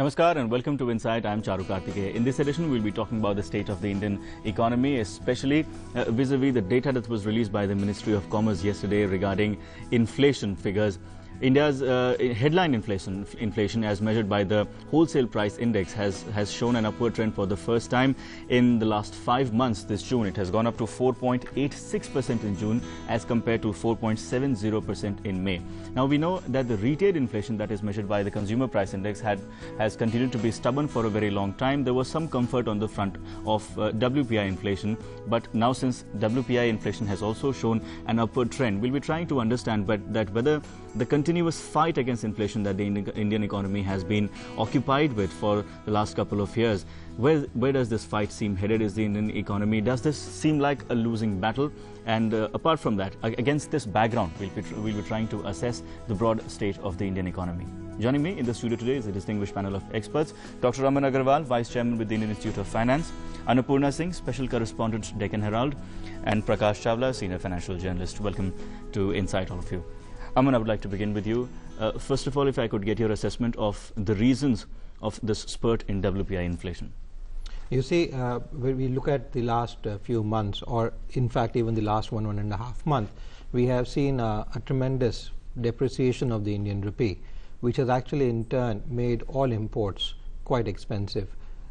Namaskar and welcome to Insight. I'm Charu Karthikeya. In this edition, we'll be talking about the state of the Indian economy, especially vis-a-vis the data that was released by the Ministry of Commerce yesterday regarding inflation figures. India's headline inflation as measured by the wholesale price index has shown an upward trend for the first time in the last 5 months. This June, it has gone up to 4.86% in June as compared to 4.70% in May. Now we know that the retail inflation that is measured by the consumer price index has continued to be stubborn for a very long time. There was some comfort on the front of WPI inflation, but now since WPI inflation has also shown an upward trend, we'll be trying to understand whether the continuous fight against inflation that the Indian economy has been occupied with for the last couple of years, where does this fight seem headed? Is the Indian economy, does this seem like a losing battle? And apart from that, against this background, we'll be trying to assess the broad state of the Indian economy. Joining me in the studio today is a distinguished panel of experts: Dr. Aman Agarwal, Vice Chairman with the Indian Institute of Finance; Annapurna Singh, Special Correspondent, Deccan Herald; and Prakash Chawla, Senior Financial Journalist. Welcome to Insight, all of you. Aman, I would like to begin with you. First of all, if I could get your assessment of the reasons of this spurt in WPI inflation. You see, when we look at the last few months, or in fact even the last 1.5 months, we have seen a tremendous depreciation of the Indian rupee, which has actually in turn made all imports quite expensive.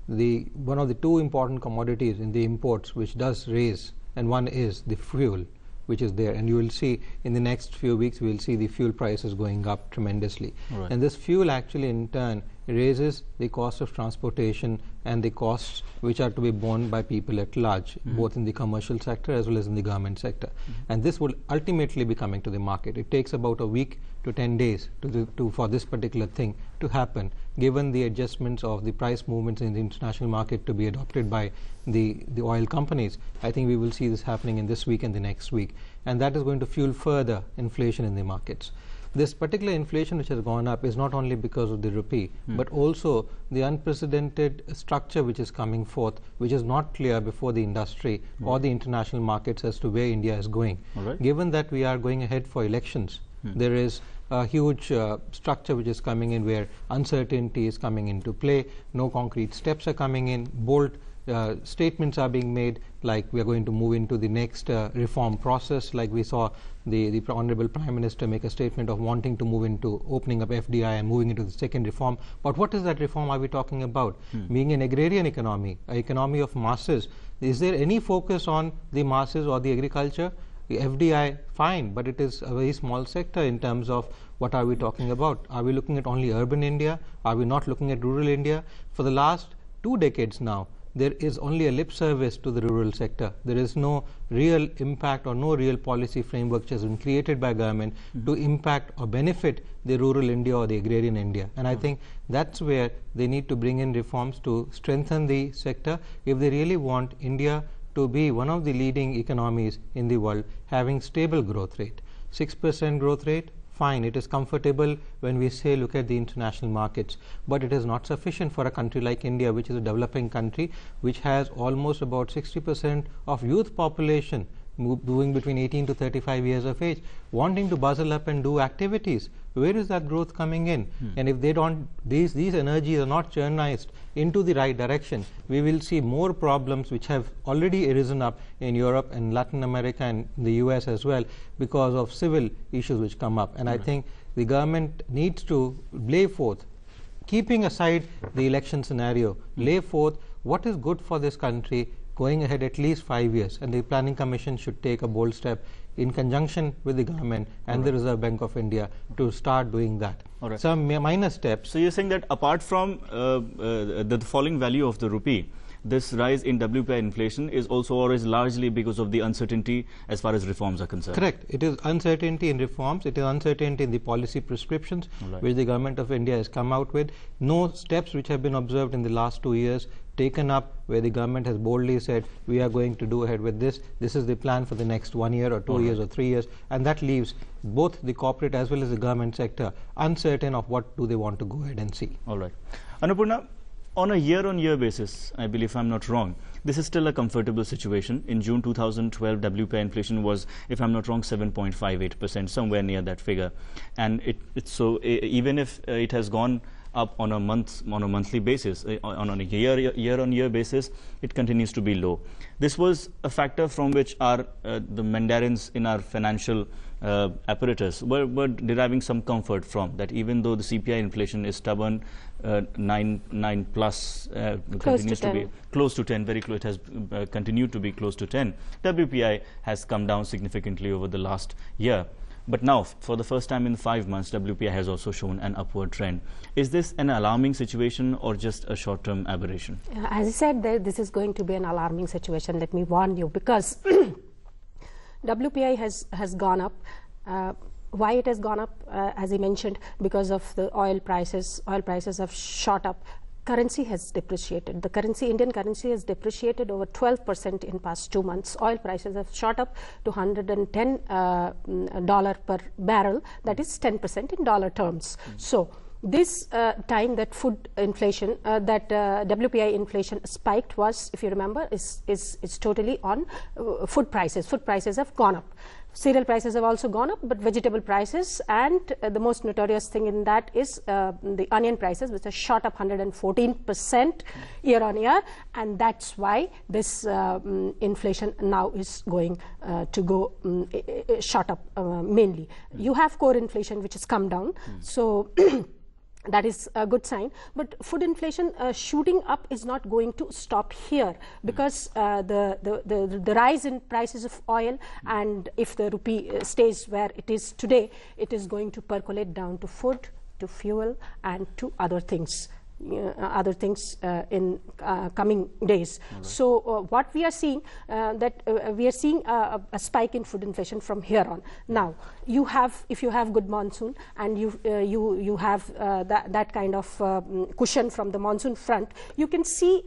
One of the two important commodities in the imports which does raise, and one is the fuel, which is there, and you will see in the next few weeks we will see the fuel prices going up tremendously. Right. And this fuel actually in turn raises the cost of transportation and the costs which are to be borne by people at large, both in the commercial sector as well as in the government sector. And this will ultimately be coming to the market. It takes about a week to 10 days for this particular thing to happen, given the adjustments of the price movements in the international market to be adopted by the oil companies. I think we will see this happening in this week and the next week, and that is going to fuel further inflation in the markets. This particular inflation which has gone up is not only because of the rupee, but also the unprecedented structure which is coming forth, which is not clear before the industry or the international markets as to where India is going. Given that we are going ahead for elections, there is a huge structure which is coming in where uncertainty is coming into play, no concrete steps are coming in, bold statements are being made, like we are going to move into the next reform process, like we saw the Honorable Prime Minister make a statement of wanting to move into opening up FDI and moving into the second reform. But what is that reform are we talking about? Being an agrarian economy, an economy of masses, is there any focus on the masses or the agriculture? The FDI, fine, but it is a very small sector in terms of what are we talking about. Are we looking at only urban India? Are we not looking at rural India? For the last 2 decades now, there is only a lip service to the rural sector. There is no real impact or no real policy framework which has been created by government to impact or benefit the rural India or the agrarian India. And I think that's where they need to bring in reforms to strengthen the sector if they really want India to be one of the leading economies in the world, having stable growth rate. 6% growth rate, fine, it is comfortable when we say look at the international markets, but it is not sufficient for a country like India, which is a developing country, which has almost about 60% of youth population moving between 18 to 35 years of age, wanting to bustle up and do activities. Where is that growth coming in? And if they don't, these energies are not churnized into the right direction, we will see more problems which have already arisen up in Europe and Latin America and the US as well, because of civil issues which come up. And I think the government needs to lay forth, keeping aside the election scenario, lay forth what is good for this country going ahead at least 5 years, and the Planning Commission should take a bold step in conjunction with the government and the Reserve Bank of India to start doing that. Some minor steps. So you're saying that apart from the falling value of the rupee, this rise in WPI inflation is also or is largely because of the uncertainty as far as reforms are concerned? Correct. It is uncertainty in reforms, it is uncertainty in the policy prescriptions which the government of India has come out with. No steps which have been observed in the last 2 years taken up where the government has boldly said we are going to do ahead with this. This is the plan for the next 1 year or 2 years or 3 years, and that leaves both the corporate as well as the government sector uncertain of what do they want to go ahead and see. All right. Annapurna, on a year-on-year basis, I believe I'm not wrong, this is still a comfortable situation. In June 2012, WPI inflation was, if I'm not wrong, 7.58%, somewhere near that figure. And even if it has gone up on a monthly basis. On a year-on-year basis, it continues to be low. This was a factor from which the mandarins in our financial apparatus were deriving some comfort from, that even though the CPI inflation is stubborn, 9 plus, continues to be close to 10, very close. It has continued to be close to 10. WPI has come down significantly over the last year. But now, for the first time in 5 months, WPI has also shown an upward trend. Is this an alarming situation or just a short-term aberration? As I said, this is going to be an alarming situation. Let me warn you, because WPI has gone up. Why it has gone up? As I mentioned, because of the oil prices. Oil prices have shot up. Currency has depreciated. Indian currency has depreciated over 12% in past 2 months. Oil prices have shot up to $110 per barrel. That is 10% in dollar terms. So this time that food inflation, WPI inflation spiked was, if you remember, is totally on food prices. Food prices have gone up. Cereal prices have also gone up, but vegetable prices, and the most notorious thing in that is the onion prices, which have shot up 114% year on year, and that's why this inflation now is going to go shot up mainly. You have core inflation, which has come down, so that is a good sign, but food inflation shooting up is not going to stop here, because the rise in prices of oil, and if the rupee stays where it is today, it is going to percolate down to food, to fuel, and to other things. In coming days. Right. So what we are seeing, we are seeing a spike in food inflation from here on. Now, if you have good monsoon, and you have that kind of cushion from the monsoon front, you can see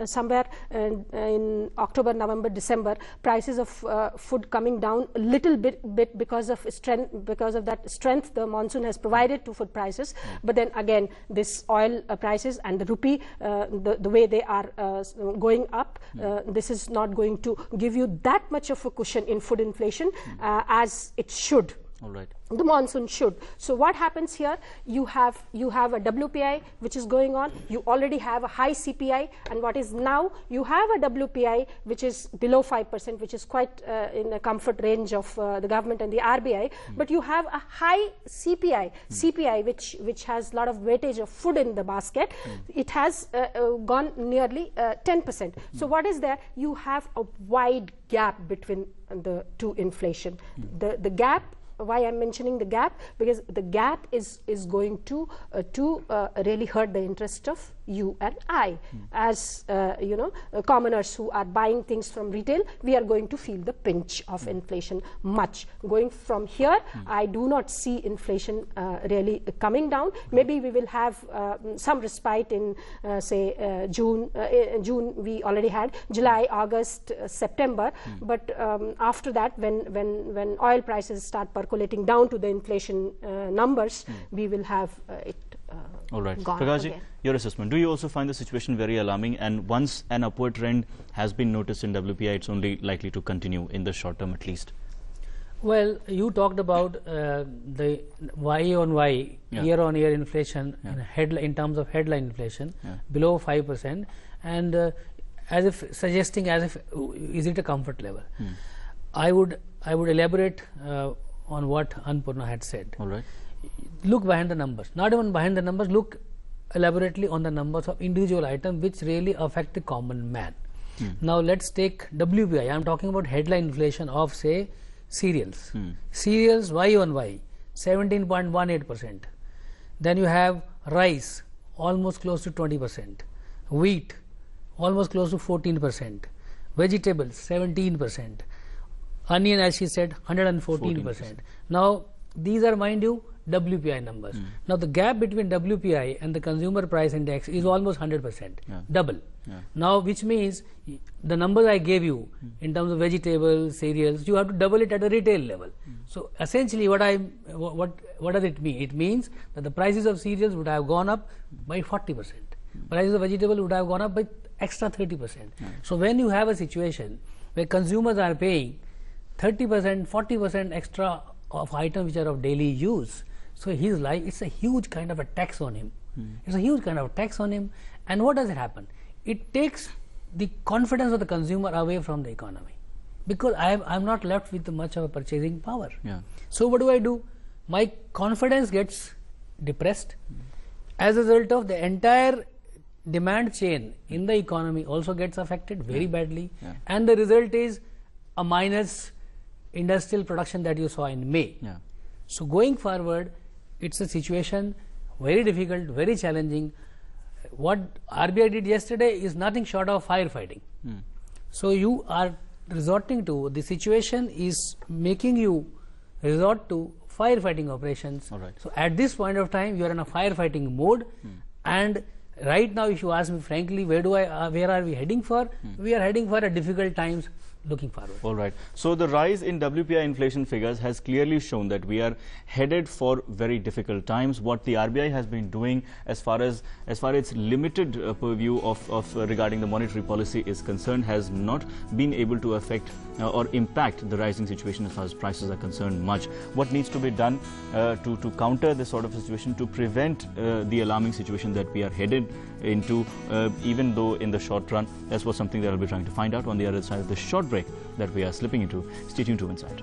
somewhere in October, November, December, prices of food coming down a little bit because of that strength the monsoon has provided to food prices. But then again, this oil prices and the rupee, the way they are going up, this is not going to give you that much of a cushion in food inflation as it should. All right. The monsoon should. So what happens here? You have a WPI which is going on. You already have a high CPI, and what is now, you have a WPI which is below 5%, which is quite in a comfort range of the government and the RBI. But you have a high CPI which has a lot of weightage of food in the basket. It has gone nearly 10%. So what is there? You have a wide gap between the two inflation. The gap. Why I'm mentioning the gap? Because the gap is going to really hurt the interest of you and I, as commoners who are buying things from retail. We are going to feel the pinch of inflation much. Going from here, I do not see inflation really coming down. Maybe we will have some respite in say June. June we already had, July, August, September. But after that, when oil prices start percolating down to the inflation numbers, we will have it. All right. Prakashji, your assessment. Do you also find the situation very alarming? And once an upward trend has been noticed in WPI, it's only likely to continue in the short term at least? Well, you talked about the Y-on-Y, year-on-year inflation in terms of headline inflation below 5%, and as if suggesting as if is it a comfort level? I would elaborate on what Annapurna had said. All right. Look behind the numbers. Not even behind the numbers, look elaborately on the numbers of individual items which really affect the common man. Now let's take WPI. I am talking about headline inflation of, say, cereals. Cereals Y-on-Y 17.18%. Then you have rice almost close to 20%. Wheat almost close to 14%. Vegetables 17%. Onion, as she said, 114%. Now these are, mind you, WPI numbers. Now the gap between WPI and the consumer price index is almost 100%, double. Now, which means the numbers I gave you in terms of vegetables, cereals, you have to double it at the retail level. So essentially, what does it mean? It means that the prices of cereals would have gone up by 40%. Prices of vegetables would have gone up by extra 30%. So when you have a situation where consumers are paying 30%, 40% extra of items which are of daily use, so his life, it's a huge kind of a tax on him. It's a huge kind of tax on him. And what does it happen? It takes the confidence of the consumer away from the economy, because I'm not left with much of a purchasing power. Yeah. So what do? My confidence gets depressed. As a result of the entire demand chain in the economy also gets affected very badly, and the result is a minus industrial production that you saw in May. Yeah. So going forward, it's a situation very difficult, very challenging. What RBI did yesterday is nothing short of firefighting. So you are resorting to, the situation is making you resort to firefighting operations. All right. So at this point of time, you are in a firefighting mode, and right now, if you ask me frankly, where are we heading for? We are heading for a difficult times looking forward. All right. So the rise in WPI inflation figures has clearly shown that we are headed for very difficult times. What the RBI has been doing as far as its limited purview of regarding the monetary policy is concerned has not been able to affect or impact the rising situation as far as prices are concerned much. What needs to be done to counter this sort of situation, to prevent the alarming situation that we are headed into, even though in the short run? That's what something that I'll be trying to find out on the other side of the short break that we are slipping into. Stay tuned to Insight.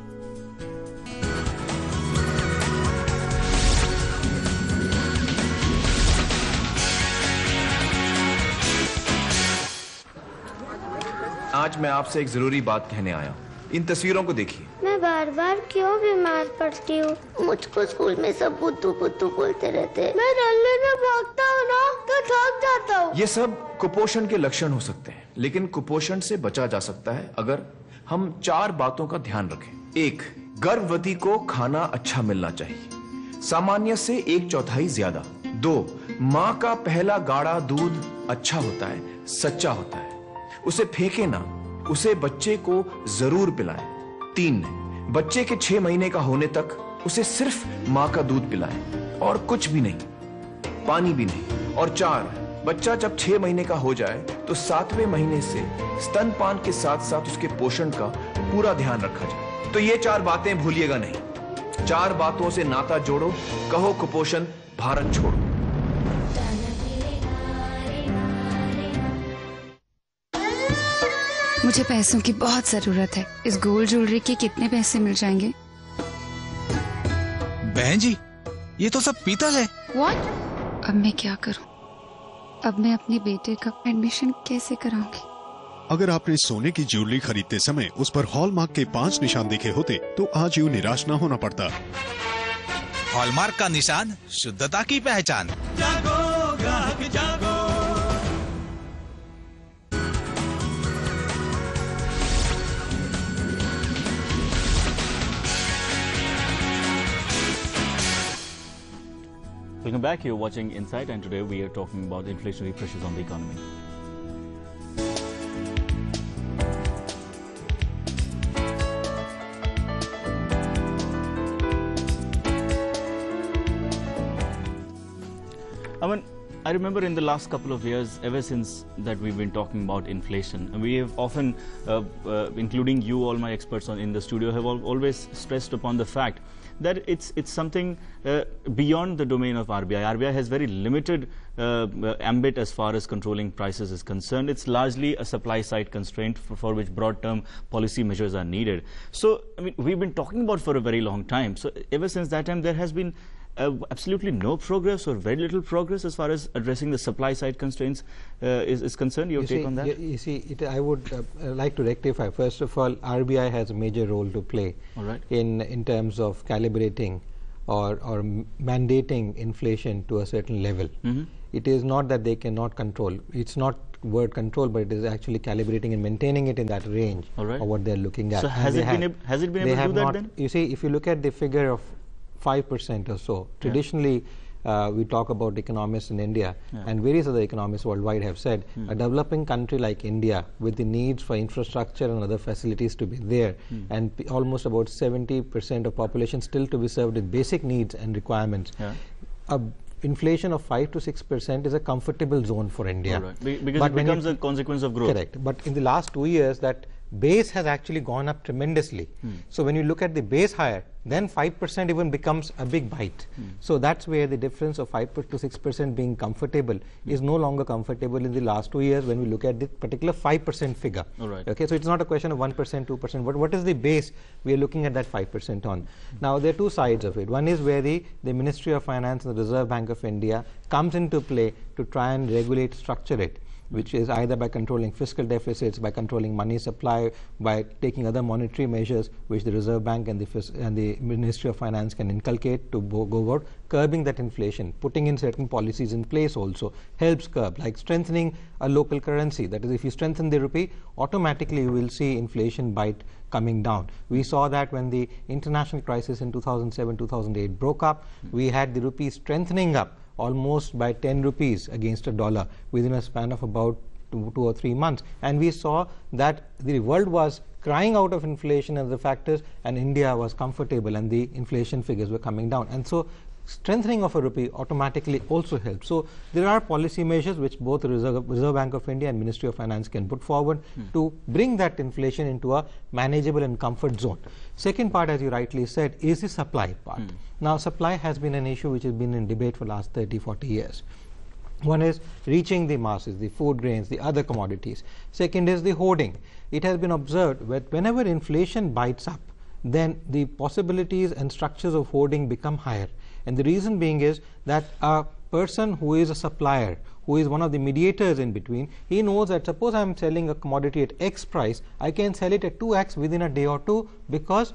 आज मैं आपसे एक जरूरी बात कहने आया हूँ। इन तस्वीरों को देखिए। मैं बार बार क्यों बीमार पड़ती हूँ? मुझको स्कूल में सब बुद्धू बुद्धू बोलते रहते। मैं डरने में भागता हूँ ना तो थक जाता हूँ। ये सब कुपोषण के लक्षण हो सकते हैं, लेकिन कुपोषण से बचा जा सकता है अगर हम 4 बातों का ध्यान रखें। 1. गर्भवती को खाना अच्छा मिलना चाहिए, सामान्य से 1/4 ज्यादा। 2. माँ का पहला गाढ़ा दूध अच्छा होता है, सच्चा होता है, उसे फेंके ना, उसे बच्चे को जरूर पिलाएं। 3. बच्चे के 6 महीने का होने तक उसे सिर्फ माँ का दूध पिलाएं और कुछ भी नहीं, पानी भी नहीं। और 4. बच्चा जब 6 महीने का हो जाए तो 7वें महीने से स्तनपान के साथ साथ उसके पोषण का पूरा ध्यान रखा जाए। तो ये 4 बातें भूलिएगा नहीं। 4 बातों से नाता जोड़ो, कहो कुपोषण भारत छोड़ो। मुझे पैसों की बहुत जरूरत है। इस गोल्ड ज्वेलरी के कितने पैसे मिल जाएंगे? बहन जी, ये तो सब पीतल है। What? अब मैं क्या करूं? अब मैं अपने बेटे का एडमिशन कैसे कराऊंगी? अगर आपने सोने की ज्वेलरी खरीदते समय उस पर हॉलमार्क के 5 निशान देखे होते तो आज यूं निराश न होना पड़ता। हॉलमार्क का निशान, शुद्धता की पहचान। जागो ग्राहक जागो। Welcome back. You're watching Insight, and today we are talking about inflationary pressures on the economy. Aman, I remember in the last couple of years, ever since that we've been talking about inflation, and we have often, including you, all my experts in the studio, have always stressed upon the fact that it's something beyond the domain of RBI. RBI has very limited ambit as far as controlling prices is concerned. It's largely a supply side constraint for which broad term policy measures are needed. So, I mean, we've been talking about for a very long time. So, ever since that time, there has been absolutely no progress or very little progress as far as addressing the supply side constraints is concerned. Your take on that? You see, I would like to rectify. First of all, RBI has a major role to play in terms of calibrating or mandating inflation to a certain level. It is not that they cannot control. It's not word control, but it is actually calibrating and maintaining it in that range of what they're looking at. So has it been able to do that then? You see, if you look at the figure of 5% or so. Traditionally, we talk about economists in India, and various other economists worldwide have said a developing country like India, with the needs for infrastructure and other facilities to be there, and almost about 70% of population still to be served with basic needs and requirements. Inflation of 5 to 6% is a comfortable zone for India. Because it becomes a consequence of growth. Correct. But in the last 2 years, that base has actually gone up tremendously. So when you look at the base higher, then 5% even becomes a big bite. So that's where the difference of 5 to 6% being comfortable is no longer comfortable in the last 2 years when we look at the particular 5% figure. Okay, so it's not a question of 1%, 2%, but what is the base we are looking at that 5% on? Now there are two sides of it. One is where the Ministry of Finance and the Reserve Bank of India comes into play to try and regulate, structure it, which is either by controlling fiscal deficits, by controlling money supply, by taking other monetary measures which the Reserve Bank and the Ministry of Finance can inculcate to go about curbing that inflation. Putting in certain policies in place also helps curb, like strengthening a local currency. That is, if you strengthen the rupee, automatically you will see inflation bite coming down. We saw that when the international crisis in 2007-2008 broke up, we had the rupee strengthening up almost by 10 rupees against a dollar within a span of about 2 or 3 months. And we saw that the world was crying out of inflation as the factors, and India was comfortable and the inflation figures were coming down. And so strengthening of a rupee automatically also helps. So there are policy measures which both the Reserve Bank of India and Ministry of Finance can put forward to bring that inflation into a manageable and comfort zone. Second part, as you rightly said, is the supply part. Now supply has been an issue which has been in debate for the last 30-40 years. One is reaching the masses, the food grains, the other commodities. Second is the hoarding. It has been observed that whenever inflation bites up, then the possibilities and structures of hoarding become higher. And the reason being is that a person who is a supplier, who is one of the mediators in between, he knows that suppose I am selling a commodity at X price, I can sell it at 2x within a day or two, because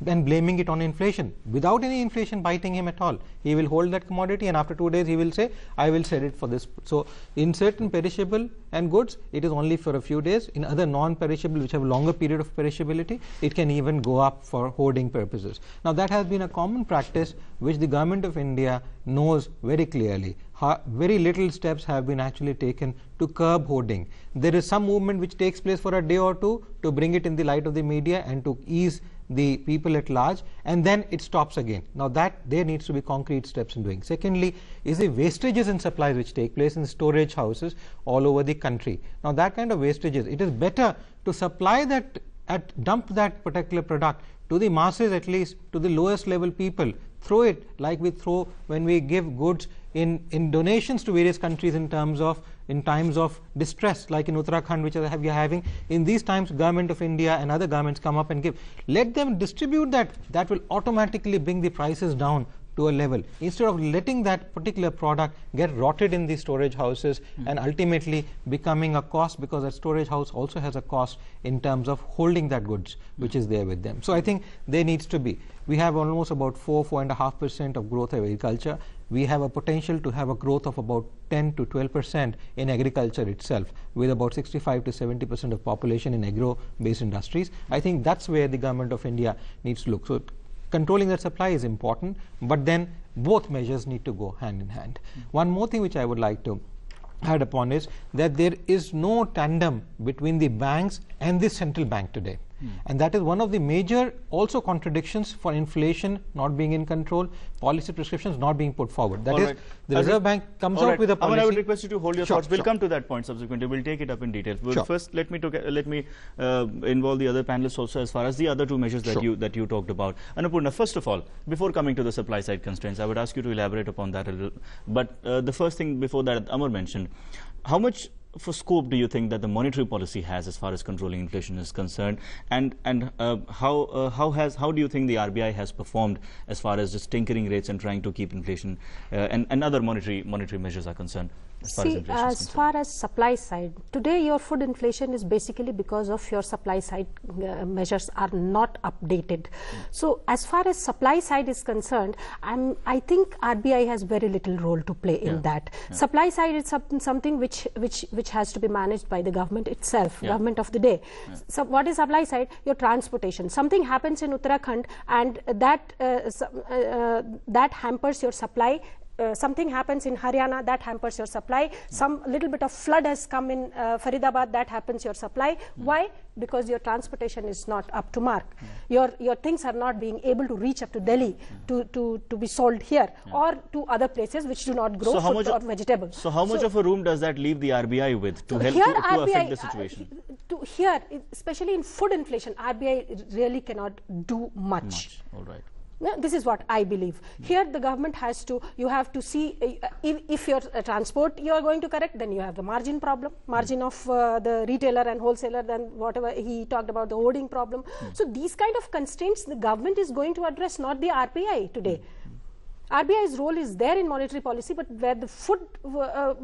then blaming it on inflation without any inflation biting him at all. He will hold that commodity, and after 2 days he will say, I will sell it for this. So in certain perishable and goods, it is only for a few days. In other non-perishable, which have a longer period of perishability, it can even go up for hoarding purposes. Now that has been a common practice which the government of India knows very clearly. Very little steps have been actually taken to curb hoarding. There is some movement which takes place for a day or two to bring it in the light of the media and to ease the people at large, and then it stops again. Now that there needs to be concrete steps in doing. Secondly is the wastages in supplies which take place in storage houses all over the country. Now that kind of wastages, it is better to supply that, dump that particular product to the masses, at least to the lowest level people. Throw it like we throw when we give goods in donations to various countries in times of distress, like in Uttarakhand, which we are having. In these times, Government of India and other governments come up and give. Let them distribute that. That will automatically bring the prices down to a level, instead of letting that particular product get rotted in the storage houses and ultimately becoming a cost, because that storage house also has a cost in terms of holding that goods which is there with them. So I think there needs to be. We have almost about 4.5% of growth of agriculture. We have a potential to have a growth of about 10 to 12% in agriculture itself, with about 65 to 70% of population in agro-based industries. I think that's where the government of India needs to look. So controlling that supply is important, but then both measures need to go hand in hand. One more thing which I would like to add upon is that there is no tandem between the banks and the central bank today. And that is one of the major also contradictions for inflation not being in control, policy prescriptions not being put forward. That is, the Reserve Bank comes out with a policy. I would request you to hold your thoughts. We'll come to that point subsequently. We'll take it up in detail. But first, let me involve the other panelists also as far as the other two measures that you talked about. Annapurna, first of all, before coming to the supply side constraints, I would ask you to elaborate upon that a little. But the first thing before that, Amar mentioned, how much for scope do you think that the monetary policy has as far as controlling inflation is concerned, and how do you think the RBI has performed as far as just tinkering rates and trying to keep inflation and other monetary measures are concerned? As far as supply side, today your food inflation is basically because of your supply side measures are not updated. So as far as supply side is concerned, I think RBI has very little role to play in that. Supply side is something which has to be managed by the government itself, government of the day. So what is supply side? Your transportation. Something happens in Uttarakhand and that hampers your supply something happens in Haryana, that hampers your supply. Some little bit of flood has come in Faridabad, that happens your supply. Why? Because your transportation is not up to mark. Your things are not being able to reach up to Delhi to be sold here or to other places which do not grow food or vegetables. So how much of a room does that leave the RBI with to help to affect the situation? Here, especially in food inflation, RBI really cannot do much. All right. No, this is what I believe. Here the government has to, you have to see if your transport you are going to correct, then you have the margin problem, margin of the retailer and wholesaler, then whatever he talked about, the hoarding problem. So these kind of constraints the government is going to address, not the RBI today. RBI's role is there in monetary policy, but where the food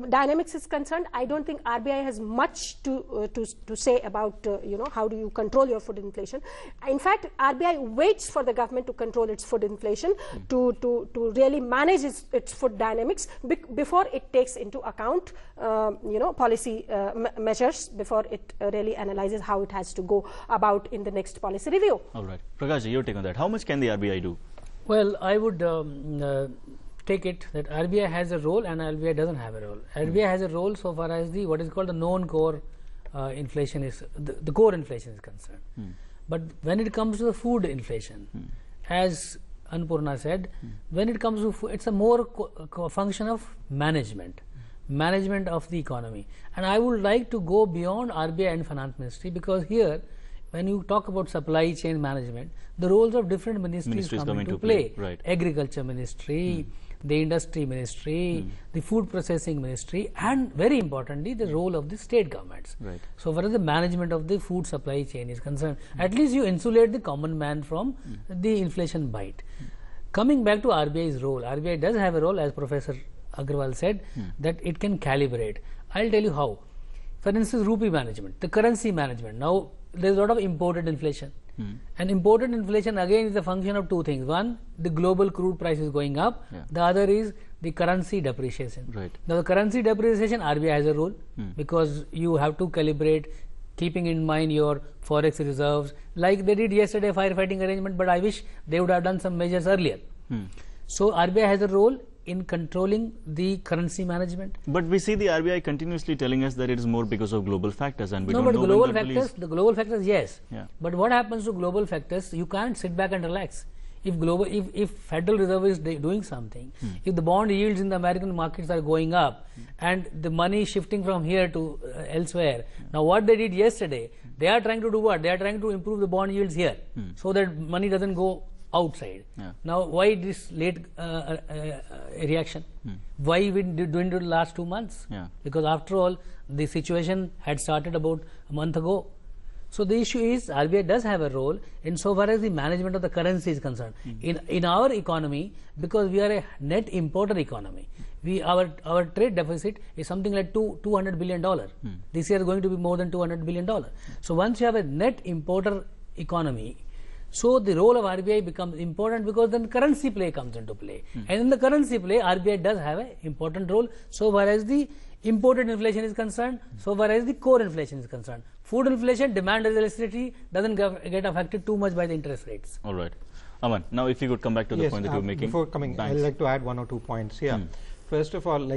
dynamics is concerned, I don't think RBI has much to say about how do you control your food inflation. In fact, RBI waits for the government to control its food inflation to really manage its food dynamics before it takes into account policy measures, before it really analyzes how it has to go about in the next policy review. All right, Prakash, your take on that. How much can the RBI do? Well, I would take it that RBI has a role and RBI doesn't have a role. RBI has a role so far as the what is called the non-core inflation is the core inflation is concerned. But when it comes to the food inflation, as Annapurna said, when it comes to food, it's a more function of management of the economy. And I would like to go beyond RBI and Finance Ministry, because here, when you talk about supply chain management, the roles of different ministries come into play. Right. Agriculture Ministry, the Industry Ministry, the Food Processing Ministry, and very importantly, the role of the state governments. Right. So far as the management of the food supply chain is concerned, at least you insulate the common man from the inflation bite. Coming back to RBI's role, RBI does have a role, as Professor Agarwal said, that it can calibrate. I'll tell you how. For instance, rupee management, the currency management. Now, there is a lot of imported inflation. And imported inflation again is a function of two things. One, the global crude price is going up. The other is the currency depreciation. Right. Now, the currency depreciation, RBI has a role because you have to calibrate, keeping in mind your forex reserves, like they did yesterday, firefighting arrangement, but I wish they would have done some measures earlier. So, RBI has a role in controlling the currency management. But we see the RBI continuously telling us that it is more because of global factors, and we don't know global factors, the global factors, yes. Yeah. But what happens to global factors? You can't sit back and relax. If Federal Reserve is doing something, if the bond yields in the American markets are going up and the money shifting from here to elsewhere, now what they did yesterday, they are trying to do what? They are trying to improve the bond yields here so that money doesn't go outside. Now, why this late reaction? Why we didn't do it last 2 months? Because after all, the situation had started about a month ago. So the issue is RBI does have a role insofar as the management of the currency is concerned. In our economy, because we are a net importer economy, our trade deficit is something like $200 billion. This year is going to be more than $200 billion. So once you have a net importer economy, so the role of RBI becomes important, because then currency play comes into play. And in the currency play, RBI does have an important role so far as the imported inflation is concerned, so far as the core inflation is concerned. Food inflation, demand elasticity doesn't get affected too much by the interest rates. All right. Aman, now if you could come back to the point that you were making. Before coming, I'd like to add 1 or 2 points here. First of all,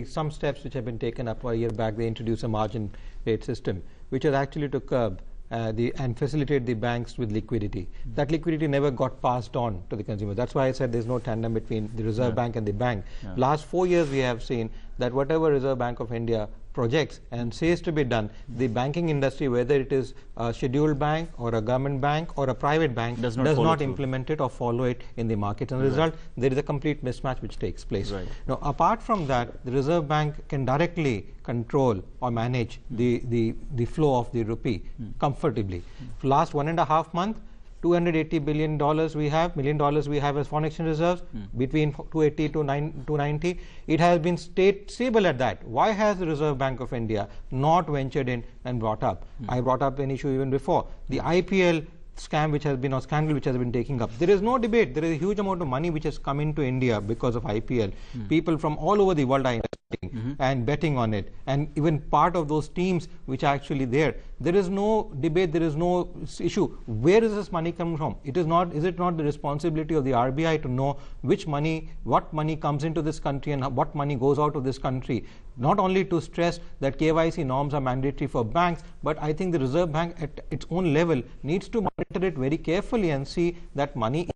some steps which have been taken up a year back, they introduced a margin rate system, which was actually to curb and facilitate the banks with liquidity. That liquidity never got passed on to the consumer. That's why I said there's no tandem between the Reserve Bank and the bank. Last 4 years we have seen that whatever Reserve Bank of India projects and says to be done, the banking industry, whether it is a scheduled bank or a government bank or a private bank, does not implement it or follow it in the market. And the result, there is a complete mismatch which takes place. Now, apart from that, the Reserve Bank can directly control or manage the flow of the rupee comfortably. For last 1.5 months, $280 billion we have as foreign exchange reserves, between 280 to 290. It has been stable at that. Why has the Reserve Bank of India not ventured in and brought up? I brought up an issue even before. The IPL scam which has been, or scandal which has been taking up. There is no debate. There is a huge amount of money which has come into India because of IPL. People from all over the world are investing and betting on it, and even part of those teams which are actually there. There is no debate. There is no issue. Where is this money coming from? It is not. Is it not the responsibility of the RBI to know which money, what money comes into this country and what money goes out of this country? Not only to stress that KYC norms are mandatory for banks, but I think the Reserve Bank at its own level needs to monitor it very carefully and see that money.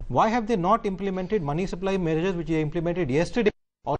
Why have they not implemented money supply measures which they implemented yesterday? Also,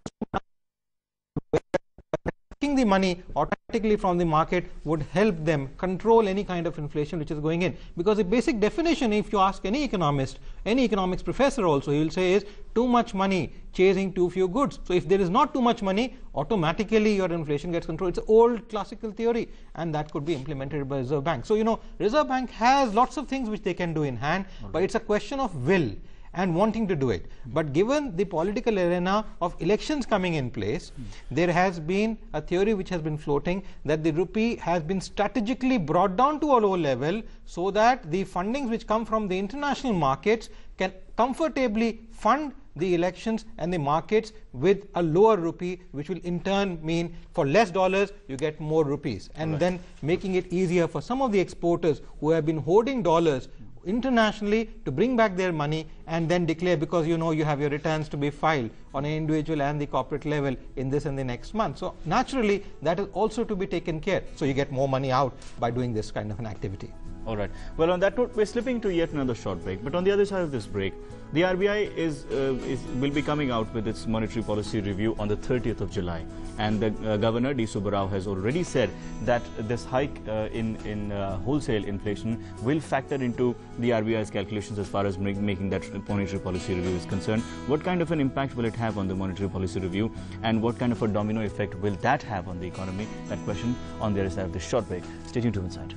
taking the money automatically from the market would help them control any kind of inflation which is going in. Because the basic definition, if you ask any economist, any economics professor also, he will say is too much money chasing too few goods. So if there is not too much money, automatically your inflation gets controlled. It's an old classical theory, and that could be implemented by Reserve Bank. So, you know, Reserve Bank has lots of things which they can do in hand, but it's a question of will and wanting to do it. But given the political arena of elections coming in place, there has been a theory which has been floating that the rupee has been strategically brought down to a low level so that the fundings which come from the international markets can comfortably fund the elections and the markets with a lower rupee, which will in turn mean for less dollars you get more rupees, and then making it easier for some of the exporters who have been hoarding dollars internationally to bring back their money and then declare, because you know you have your returns to be filed on an individual and the corporate level in this and the next month. So naturally that is also to be taken care. So you get more money out by doing this kind of an activity. All right. Well, on that note, we're slipping to yet another short break. But on the other side of this break, the RBI will be coming out with its monetary policy review on the 30th of July. And the Governor D. Subbarao has already said that this hike in wholesale inflation will factor into the RBI's calculations as far as making that monetary policy review is concerned. What kind of an impact will it have on the monetary policy review, and what kind of a domino effect will that have on the economy? That question on the other side of this short break. Stay tuned to Inside.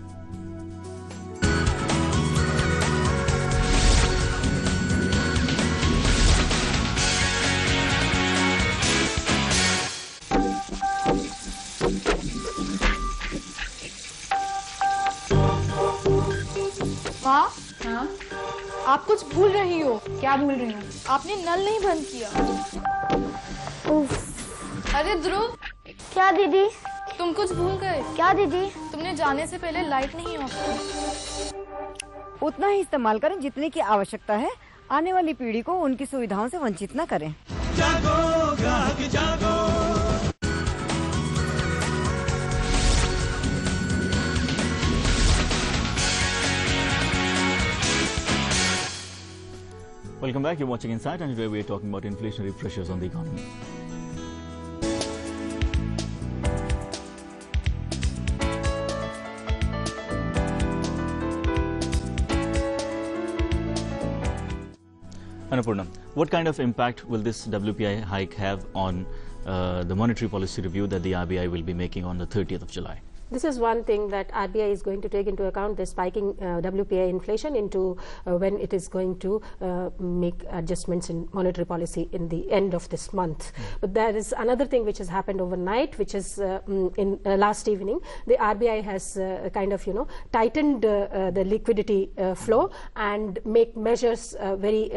हाँ? आप कुछ भूल रही हो। क्या भूल रही हूँ? आपने नल नहीं बंद किया। अरे ध्रुव। क्या दीदी? तुम कुछ भूल गए। क्या दीदी? तुमने जाने से पहले लाइट नहीं ऑफ की। उतना ही इस्तेमाल करें जितने की आवश्यकता है। आने वाली पीढ़ी को उनकी सुविधाओं से वंचित न करें। जागो, ग्राहक जागो। Welcome back. You're watching Insight, and today we're talking about inflationary pressures on the economy. Annapurna, what kind of impact will this WPI hike have on the monetary policy review that the RBI will be making on the 30th of July? This is one thing that RBI is going to take into account, the spiking WPI inflation into when it is going to make adjustments in monetary policy in the end of this month. But there is another thing which has happened overnight, which is in last evening, the RBI has kind of, you know, tightened the liquidity flow and make measures very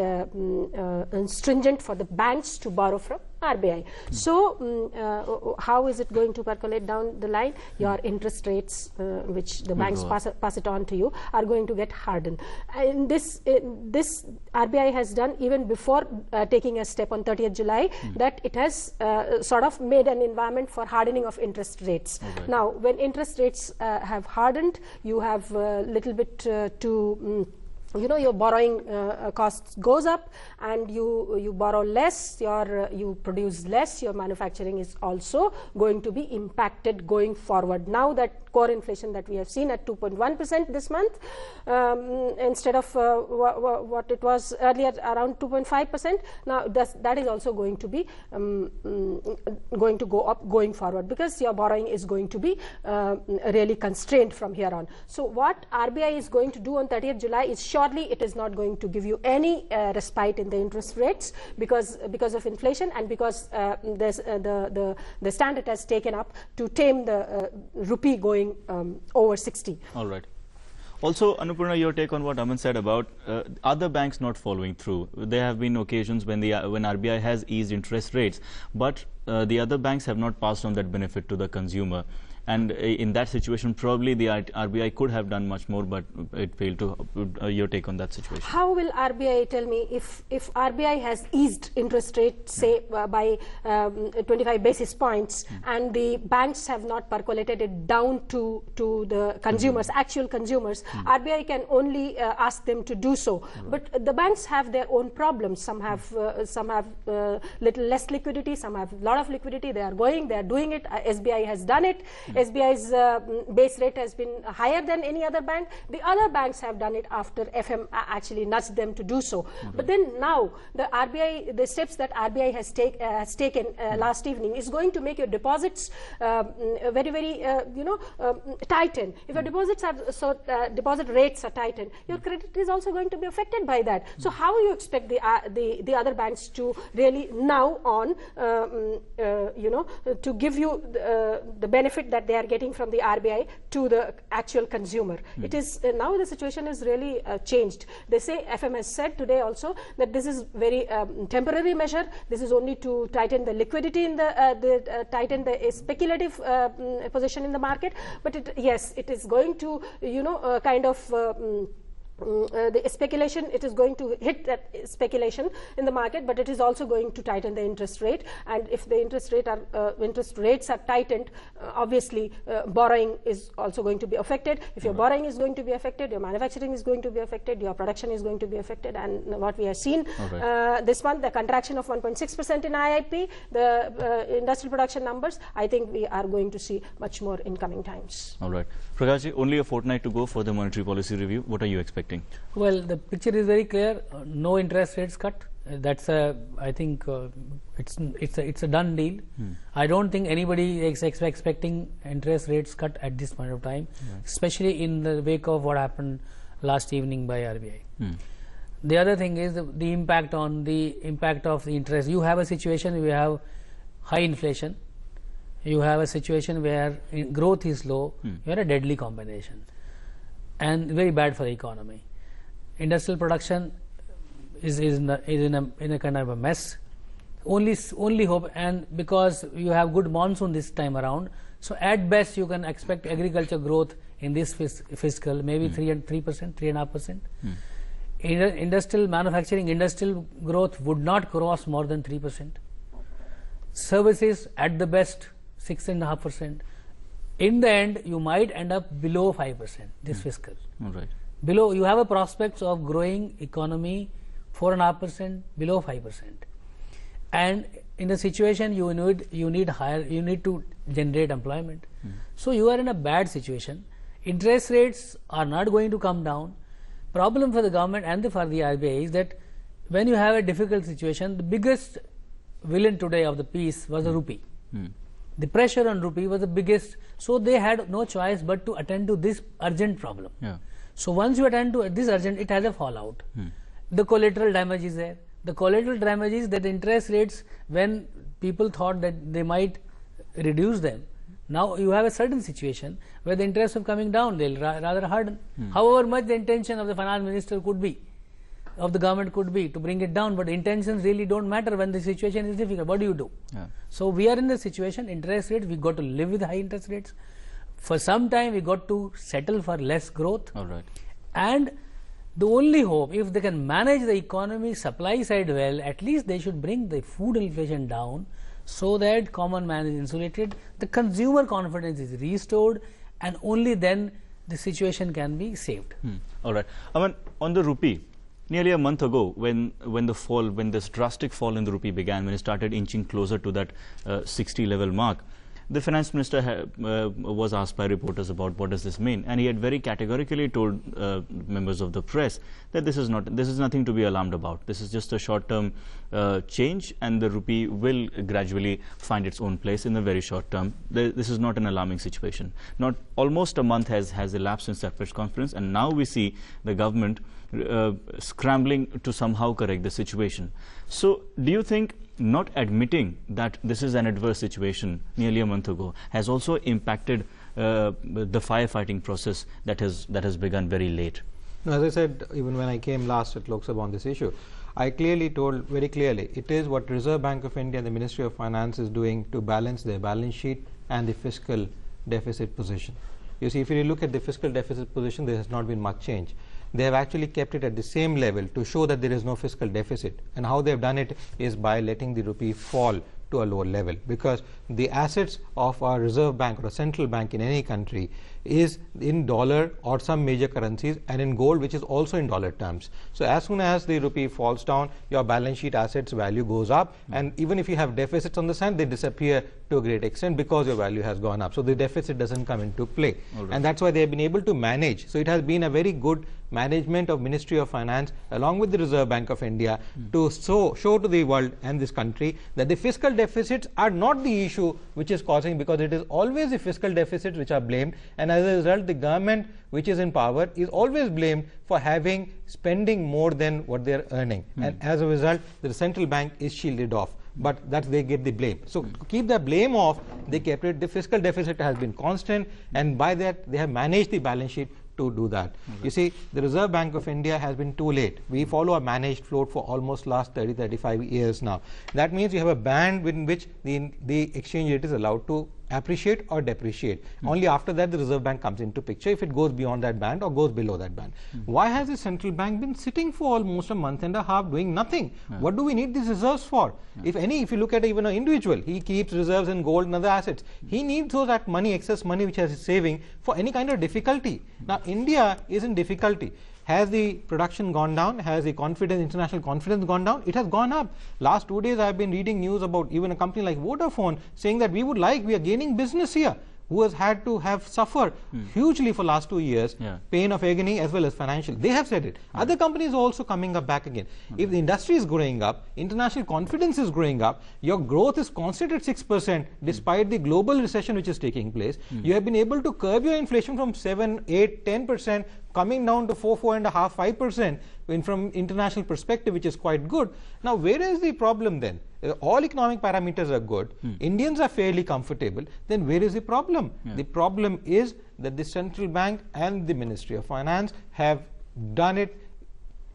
stringent for the banks to borrow from RBI. So how is it going to percolate down the line? Your interest rates, which the banks pass it on to you, are going to get hardened. And this RBI has done even before taking a step on 30th July, that it has sort of made an environment for hardening of interest rates. Okay. Now, when interest rates have hardened, you have a little bit to you know, your borrowing costs goes up, and you borrow less, you produce less, your manufacturing is also going to be impacted going forward. Now that core inflation that we have seen at 2.1% this month, instead of what it was earlier around 2.5%, now that is also going to be going to go up going forward, because your borrowing is going to be really constrained from here on. So what RBI is going to do on 30th July is surely it is not going to give you any respite in the interest rates because of inflation, and because the stand it has taken up to tame the rupee going over 60. All right. Also, Annapurna, your take on what Aman said about other banks not following through. There have been occasions when when RBI has eased interest rates, but the other banks have not passed on that benefit to the consumer. And in that situation, probably the RBI could have done much more, but it failed to. Your take on that situation? How will RBI, tell me, if RBI has eased interest rates, say by 25 basis points, and the banks have not percolated it down to the consumers, actual consumers, RBI can only ask them to do so. But the banks have their own problems. Some have little less liquidity, some have a lot of liquidity. They are doing it. SBI has done it. SBI's base rate has been higher than any other bank. The other banks have done it after FM actually nudged them to do so. But then now the RBI, the steps that RBI has taken last evening is going to make your deposits very tighten. If your deposits are deposit rates are tightened, your credit is also going to be affected by that. So how you expect the other banks to really now on to give you the benefit that they are getting from the RBI to the actual consumer? It is now the situation is really changed. They say, FM has said today also, that this is very temporary measure. This is only to tighten the liquidity in tighten the speculative position in the market. But yes, it is going to the speculation, it is going to hit that speculation in the market, but it is also going to tighten the interest rate. And if the interest rates are tightened, obviously borrowing is also going to be affected. If your borrowing is going to be affected, your manufacturing is going to be affected, your production is going to be affected. And what we have seen this month, the contraction of 1.6% in IIP, the industrial production numbers, I think we are going to see much more in coming times. All right. Prakashji, only a fortnight to go for the monetary policy review. What are you expecting? Well, the picture is very clear. No interest rates cut. That's I think it's a done deal. I don't think anybody is expecting interest rates cut at this point of time, especially in the wake of what happened last evening by RBI. The other thing is the impact of the interest. You have a situation where you have high inflation. You have a situation where growth is low. You have a deadly combination, and very bad for the economy. Industrial production is in a kind of a mess. Only hope, and because you have good monsoon this time around, so at best you can expect agriculture growth in this fiscal maybe 3.5%. Industrial manufacturing, industrial growth would not cross more than 3%. Services at the best 6.5%. In the end, you might end up below 5% this fiscal. All right. Below, you have a prospects of growing economy 4.5%, below 5%. And in the situation you need to generate employment. So you are in a bad situation. Interest rates are not going to come down. Problem for the government and for the RBI is that when you have a difficult situation, the biggest villain today of the piece was the rupee. The pressure on rupee was the biggest, so they had no choice but to attend to this urgent problem. So once you attend to this urgent, it has a fallout. The collateral damage is there. The collateral damage is that interest rates, when people thought that they might reduce them, now you have a certain situation where the interest of coming down, they'll rather harden. However much the intention of the finance minister could be, of the government could be to bring it down, but intentions really don't matter when the situation is difficult. What do you do? So we are in the situation, interest rates, we got to live with high interest rates. For some time we got to settle for less growth. All right. And the only hope, if they can manage the economy supply side well, at least they should bring the food inflation down so that common man is insulated, the consumer confidence is restored, and only then the situation can be saved. All right. Aman, on the rupee, nearly a month ago, when this drastic fall in the rupee began, when it started inching closer to that 60 level mark, the finance minister was asked by reporters about what does this mean, and he had very categorically told members of the press that this is nothing to be alarmed about. This is just a short-term change, and the rupee will gradually find its own place in the very short term. This is not an alarming situation. Not almost a month has elapsed since that press conference, and now we see the government scrambling to somehow correct the situation. So, do you think not admitting that this is an adverse situation nearly a month ago has also impacted the firefighting process that has begun very late? No, as I said, even when I came last at Lok Sabha on this issue, I clearly told very clearly it is what Reserve Bank of India and the Ministry of Finance is doing to balance their balance sheet and the fiscal deficit position. You see, if you look at the fiscal deficit position, there has not been much change. They have actually kept it at the same level to show that there is no fiscal deficit. And how they have done it is by letting the rupee fall to a lower level, because the assets of our reserve bank or a central bank in any country is in dollar or some major currencies and in gold, which is also in dollar terms. So as soon as the rupee falls down, your balance sheet assets value goes up, and even if you have deficits on the side, they disappear to a great extent because your value has gone up. So the deficit doesn't come into play. And that's why they have been able to manage. So it has been a very good management of Ministry of Finance along with the Reserve Bank of India to show to the world and this country that the fiscal deficits are not the issue which is causing, because it is always the fiscal deficits which are blamed, and as a result the government which is in power is always blamed for having spending more than what they are earning, and as a result the central bank is shielded off. But that they get the blame. So to keep the blame off, they kept it. The fiscal deficit has been constant, and by that they have managed the balance sheet to do that. You see, the Reserve Bank of India has been too late. We follow a managed float for almost last 30-35 years now. That means you have a band within which the exchange rate is allowed to appreciate or depreciate. Only after that the Reserve Bank comes into picture if it goes beyond that band or goes below that band. Why has the central bank been sitting for almost a month and a half doing nothing? What do we need these reserves for? If you look at even an individual, he keeps reserves in gold and other assets. He needs that money, excess money which he is saving for any kind of difficulty. Now India is in difficulty. Has the production gone down? Has the international confidence gone down? It has gone up. Last 2 days I have been reading news about even a company like Vodafone saying that we are gaining business here, who has had to have suffered hugely for last 2 years, pain of agony as well as financial. They have said it. Other companies are also coming up back again. If the industry is growing up, international confidence is growing up, your growth is constant at 6% despite the global recession which is taking place. You have been able to curb your inflation from 7, 8, 10% coming down to 4.5%, 5% from international perspective, which is quite good. Now where is the problem then? All economic parameters are good. Indians are fairly comfortable. Then where is the problem? The problem is that the central bank and the Ministry of Finance have done it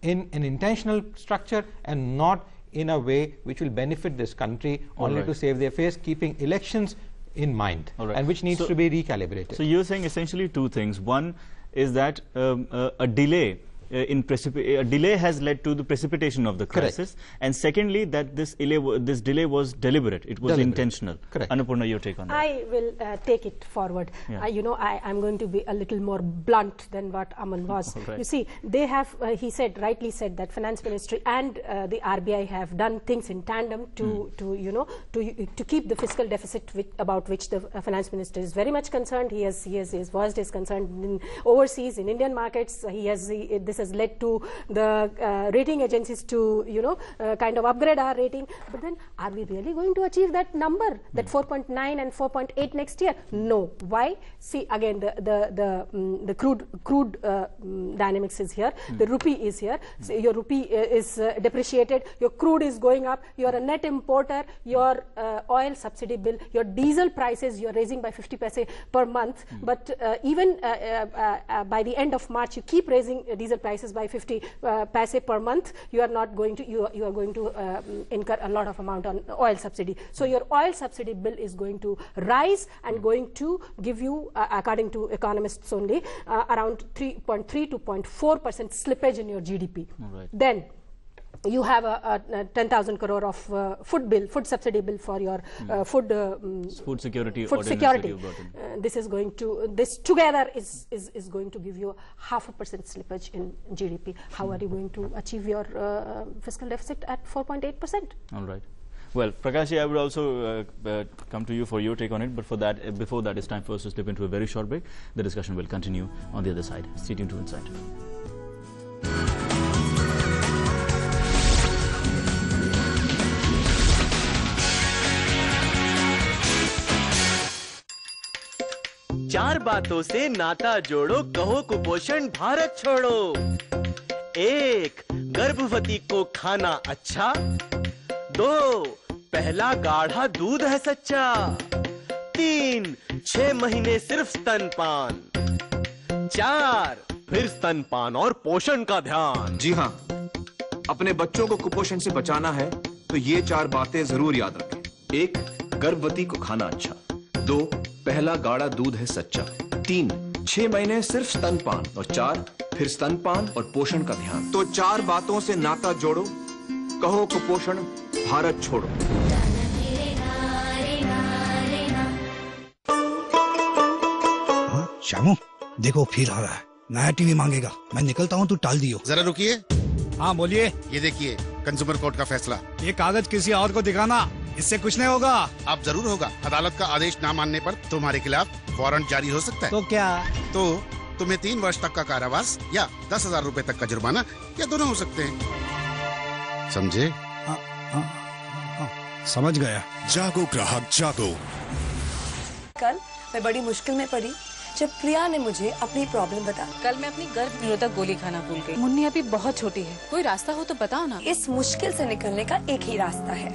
in an intentional structure and not in a way which will benefit this country, only to save their face, keeping elections in mind, and which needs to be recalibrated. So you're saying essentially two things. One is that a delay has led to the precipitation of the crisis, and secondly that this delay was deliberate. It was intentional. Correct. Annapurna, your take on that? I will take it forward. I'm going to be a little more blunt than what Aman was. You see, they have he rightly said that Finance Ministry and the RBI have done things in tandem to keep the fiscal deficit about which the Finance Minister is very much concerned. He has voiced his concern in overseas, in Indian markets. This has led to the rating agencies to kind of upgrade our rating. But then are we really going to achieve that number, that 4.9 and 4.8 next year? No. Why? See, again, the crude dynamics is here. The rupee is here. So your rupee is depreciated. Your crude is going up. You are a net importer. Your oil subsidy bill, your diesel prices, you are raising by 50 paise per month. But even by the end of March, you keep raising diesel prices by 50 paise per month. You are not going to you are going to incur a lot of amount on oil subsidy. So your oil subsidy bill is going to rise and going to give you, according to economists only, around 3.3 to 0.4% slippage in your GDP. Then you have a 10,000 crore of food subsidy bill for your food security. This together is going to give you 0.5% slippage in GDP. How are you going to achieve your fiscal deficit at 4.8%? All right. Well, Prakash, I would also come to you for your take on it, but before that, it's time for us to slip into a very short break. The discussion will continue on the other side. Stay tuned to Insight. चार बातों से नाता जोड़ो, कहो कुपोषण भारत छोड़ो। 1. गर्भवती को खाना अच्छा। 2. पहला गाढ़ा दूध है सच्चा। 3. 6 महीने सिर्फ स्तनपान, 4 फिर स्तनपान और पोषण का ध्यान। जी हाँ, अपने बच्चों को कुपोषण से बचाना है तो ये 4 बातें जरूर याद रखें। 1, गर्भवती को खाना अच्छा। 2, पहला गाढ़ा दूध है सच्चा। 3, 6 महीने सिर्फ स्तनपान। और 4, फिर स्तनपान और पोषण का ध्यान। तो 4 बातों से नाता जोड़ो, कहो कुपोषण भारत छोड़ो। श्यामू, देखो फिर आ रहा है, नया टीवी मांगेगा। मैं निकलता हूँ, तू टाल दियो। जरा रुकिए। हाँ बोलिए। ये देखिए कंज्यूमर कोर्ट का फैसला। ये कागज किसी और को दिखाना, इससे कुछ नहीं होगा। अब जरूर होगा। अदालत का आदेश ना मानने पर तुम्हारे खिलाफ वारंट जारी हो सकता है। तो क्या? तो तुम्हें 3 वर्ष तक का कारावास या 10,000 रूपए तक का जुर्माना या दोनों हो सकते हैं। समझे? समझ गया। जागो ग्राहक जागो। कल मैं बड़ी मुश्किल में पड़ी जब प्रिया ने मुझे अपनी प्रॉब्लम बताई। कल मैं अपनी गर्भ निरोधक गोली खाना भूल गई। मुन्नी अभी बहुत छोटी है, कोई रास्ता हो तो बताओ ना। इस मुश्किल से निकलने का एक ही रास्ता है,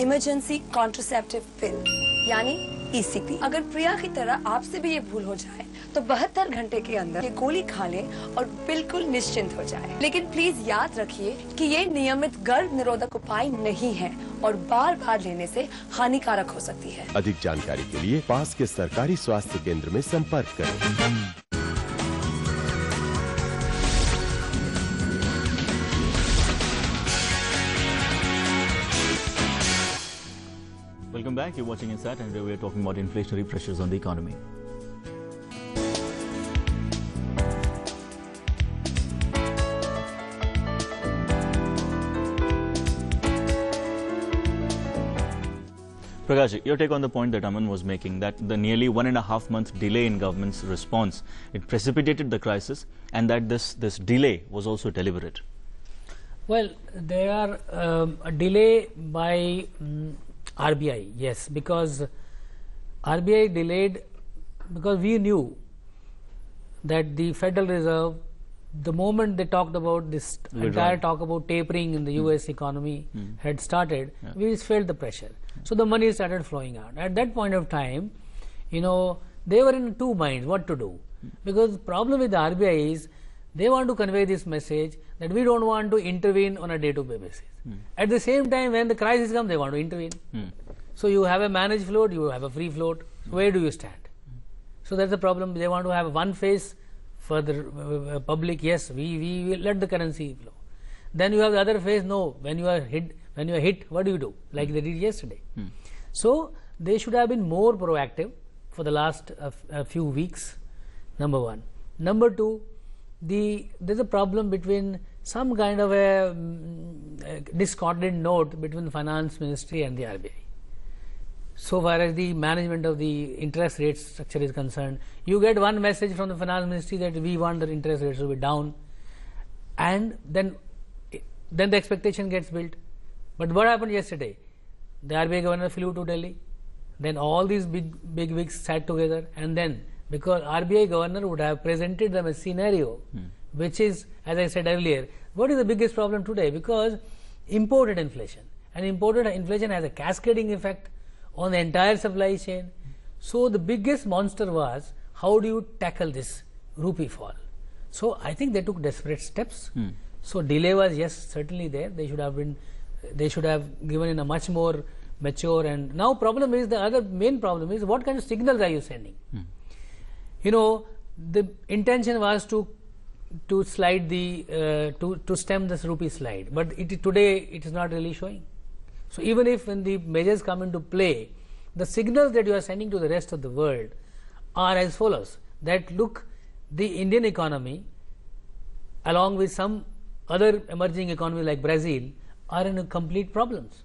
इमरजेंसी कॉन्ट्रासेप्टिव पिल यानी ECP। अगर प्रिया की तरह आपसे भी ये भूल हो जाए तो 72 घंटे के अंदर ये गोली खा लें और बिल्कुल निश्चिंत हो जाए। लेकिन प्लीज याद रखिए कि ये नियमित गर्भ निरोधक उपाय नहीं है और बार बार लेने से हानिकारक हो सकती है। अधिक जानकारी के लिए पास के सरकारी स्वास्थ्य केंद्र में संपर्क करें। Welcome back. You're watching Insight, and we are talking about inflationary pressures on the economy. Prakash, your take on the point that Aman was making, that the nearly 1.5 month delay in government's response, it precipitated the crisis, and that this delay was also deliberate. Well, there are a delay by RBI, yes, because RBI delayed because we knew that the Federal Reserve, the moment they talked about this entire talk about tapering in the US economy had started, we just felt the pressure. So the money started flowing out. At that point of time, you know, they were in 2 minds what to do, because the problem with the RBI is they want to convey this message that we don't want to intervene on a day-to-day basis. At the same time, when the crisis comes, they want to intervene. So you have a managed float, you have a free float. Where do you stand? So that's the problem. They want to have one face for the public. Yes, we will let the currency flow. Then you have the other face. No, when you are hit, what do you do? Like they did yesterday. So they should have been more proactive for the last few weeks. Number one. Number two, there's a problem between some kind of a discordant note between the finance ministry and the RBI. So far as the management of the interest rate structure is concerned, you get one message from the finance ministry that we want the interest rates to be down, and then the expectation gets built. But what happened yesterday? The RBI governor flew to Delhi, then all these big wigs sat together, and then because RBI governor would have presented them a scenario which is, as I said earlier, what is the biggest problem today? Because imported inflation, and imported inflation has a cascading effect on the entire supply chain. So the biggest monster was, how do you tackle this rupee fall? So I think they took desperate steps. So delay was, yes, certainly there. They should have given in a much more mature, and now problem is, the other main problem is, what kind of signals are you sending? You know, the intention was to slide to stem this rupee slide, but today it is not really showing. So even if when the measures come into play, the signals that you are sending to the rest of the world are as follows: that look, the Indian economy, along with some other emerging economies like Brazil, are in complete problems.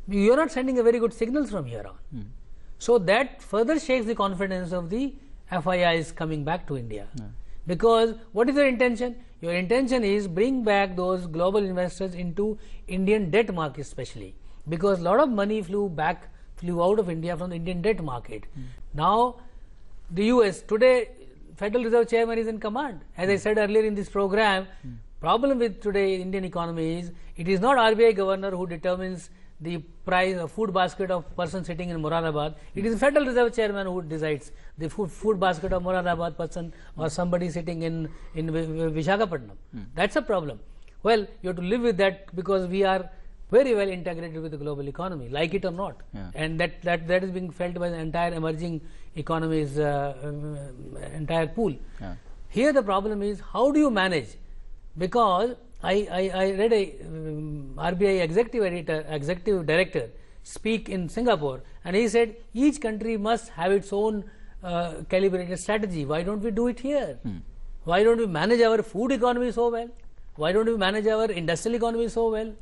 You are not sending a very good signals from here on. So that further shakes the confidence of the FIIs coming back to India. Because what is your intention? Your intention is bring back those global investors into Indian debt market especially, because a lot of money flew out of India from the Indian debt market. Now the US, today Federal Reserve Chairman is in command. As I said earlier in this program, problem with today Indian economy is, it is not RBI governor who determines the price of food basket of person sitting in Moradabad. It is the Federal Reserve Chairman who decides the food basket of Moradabad person or somebody sitting in Visakhapatnam. That's a problem. Well, you have to live with that because we are very well integrated with the global economy, like it or not. And that is being felt by the entire emerging economies, entire pool. Here the problem is, how do you manage? Because I read a RBI executive director speak in Singapore, and he said each country must have its own calibrated strategy. Why don't we do it here? Why don't we manage our food economy so well? Why don't we manage our industrial economy so well?